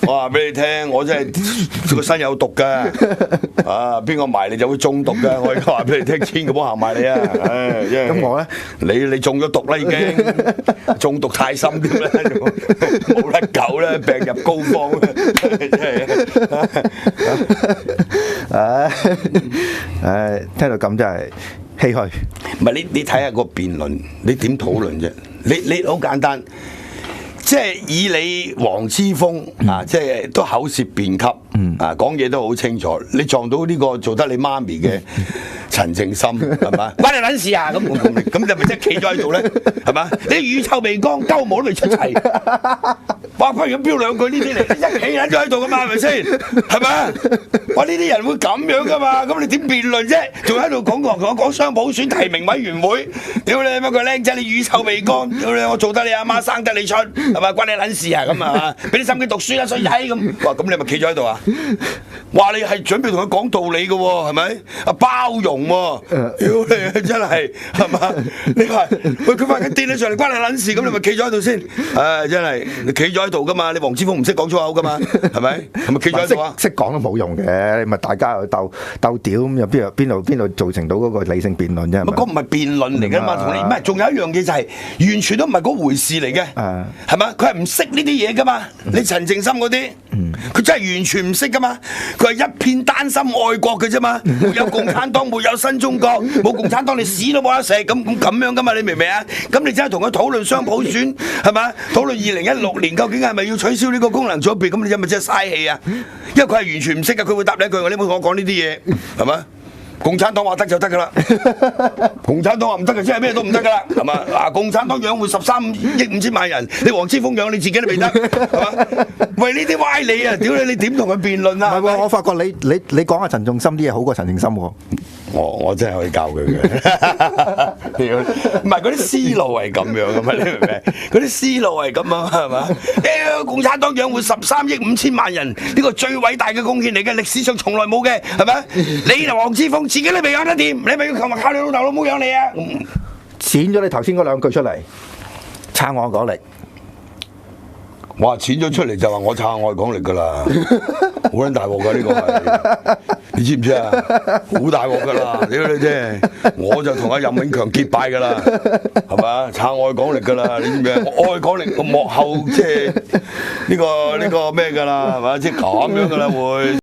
我話俾你聽，我真係個身有毒㗎，啊邊個埋你就會中毒㗎。我而家話俾你聽，千祈唔好行埋你啊！唉，因為咁我咧，你中咗毒啦已經，中毒太深啲啦，冇得救啦，病入膏肓啦，唉，聽到咁真係唏噓。唔係你睇下個辯論，你點討論啫？你好簡單。即係以你黃之鋒啊，即係都口舌辯給，啊講嘢都好清楚。你撞到呢個做得你媽咪嘅陳正深係嘛？關你撚事啊！咁你咪即係企咗喺度咧，係嘛？你乳臭未乾，鳩毛都未出齊，哇！不如咁飆兩句呢啲嚟，一企撚咗喺度噶嘛，係咪先？係咪？哇！呢啲人會咁樣噶嘛？咁你點辯論啫？仲喺度講雙普選提名委員會，屌你乜個僆仔！你乳臭未乾，屌你我做得你阿媽生得你出。係咪關你撚事啊？咁啊，俾啲心機讀書啦，衰仔咁。哇，咁你咪企咗喺度啊？話你係準備同佢講道理嘅喎，係咪？啊，包容喎，屌你真係係嘛？你話喂佢發緊癲起上嚟，關你撚事，咁你咪企咗喺度先。唉，真係你企咗喺度噶嘛？你黃之鋒唔識講粗口噶嘛？係咪？係咪企咗喺度啊？識講都冇用嘅，你咪大家又鬥屌咁，又邊度造成到嗰個理性辯論啫？嗰唔係辯論嚟㗎嘛，同你唔係，仲有一樣嘢就係完全都唔係嗰回事嚟嘅，係嘛？佢係唔識呢啲嘢㗎嘛？你陳正深嗰啲，佢真係完全唔識㗎嘛？佢係一片丹心愛國嘅啫嘛，沒有共產黨，沒有新中國，冇共產黨你屎都冇得食，咁樣㗎嘛？你明唔明啊？咁你真係同佢討論雙普選係嘛？討論2016年究竟係咪要取消呢個功能組別？咁你係咪真係嘥氣啊？因為佢係完全唔識㗎，佢會答你一句：你冇同我講呢啲嘢係嘛？共產黨話得就得噶啦，共產黨話唔得嘅，即係咩都唔得噶啦，係嘛？嗱，共產黨養活13億5千萬人，你黃之鋒養你自己都未得，係嘛？喂，呢啲歪理啊！屌你點同佢辯論啊？唔係喎，我發覺你講下陳仲深啲嘢好過陳正深喎。我真係可以教佢嘅，唔係嗰啲思路係咁樣噶嘛？你明唔明？嗰啲思路係咁啊，係嘛？屌，共產黨養活13億5千萬人，呢個最偉大嘅貢獻嚟嘅，歷史上從來冇嘅，係咪？你同黃之鋒自己都未養得掂，你咪要求靠你老豆老母養你啊？剪咗你頭先嗰兩句出嚟，撐我講力。哇！錢咗出嚟就話我撐愛港力㗎啦，好撚大鑊㗎呢個係，你知唔知啊？好大鑊㗎啦！屌你啫，我就同阿任永強結拜㗎啦，係嘛？撐愛港力㗎啦，你知唔知啊？愛港力個幕後即係呢個咩㗎啦，係嘛？即係咁樣㗎啦會。